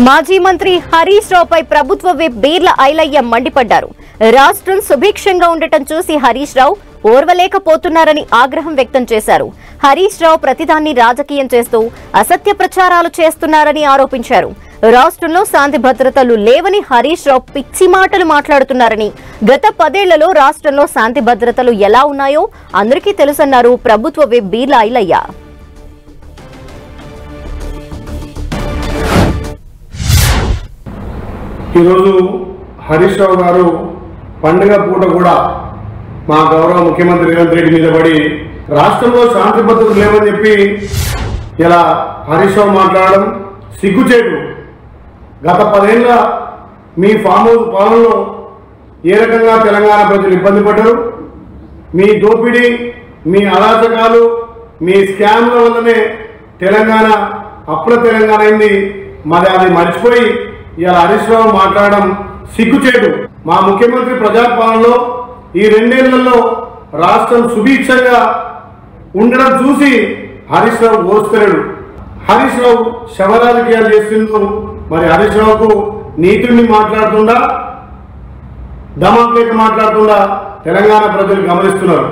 మాజీ మంత్రి హరీష్ రావుపై ప్రభుత్వ విప్ బీర్ల ఐలయ్య మండిపడ్డారు. రాష్ట్రం సుభిక్షంగా ఉండటం చూసి హరీష్ రావు ఓర్వలేకపోతున్నారని ఆగ్రహం వ్యక్తం చేశారు. హరీష్ రావు ప్రతిదాన్ని రాజకీయం చేస్తూ అసత్య ప్రచారాలు చేస్తున్నారని ఆరోపించారు. రాష్ట్రంలో శాంతి భద్రతలు లేవని హరీష్ రావు పిచ్చి మాటలు మాట్లాడుతున్నారని, గత 10 ఏళ్లలో రాష్ట్రంలో శాంతి భద్రతలు ఎలా ఉన్నాయో అందరికీ తెలుసన్నారు ప్రభుత్వ విప్ బీర్ల ఐలయ్య. ఈరోజు హరీష్ రావు గారు పండుగ పూట కూడా మా గౌరవ ముఖ్యమంత్రి రేవంత్ రెడ్డి మీద పడి రాష్ట్రంలో శాంతి భద్రతలు లేవని చెప్పి ఇలా హరీష్ రావు మాట్లాడడం సిగ్గుచేటు. గత 10 ఏళ్ల మీ ఫామ్ హౌస్ పాలనలో ఏ రకంగా తెలంగాణ ప్రజలు ఇబ్బంది పడ్డారు, మీ దోపిడీ, మీ అరాచకాలు, మీ స్కామ్ల వల్లనే తెలంగాణ అప్పుల తెలంగాణ అయింది. మరి అది మర్చిపోయి ఇలా హరీష్ రావు మాట్లాడడం సిగ్గుచేటు. మా ముఖ్యమంత్రి ప్రజాపాలనలో ఈ 2 ఏళ్లలో రాష్ట్రం సుభిక్షంగా ఉండడం చూసి హరీష్ రావు ఓర్చుకోలేడు. హరీష్ రావు శవ రాజకీయాలు చేస్తుంటూ మరి హరీష్ రావుకు నీతుడిని మాట్లాడుతుండా, దమాక్ లేక మాట్లాడుతుండా తెలంగాణ ప్రజలు గమనిస్తున్నారు.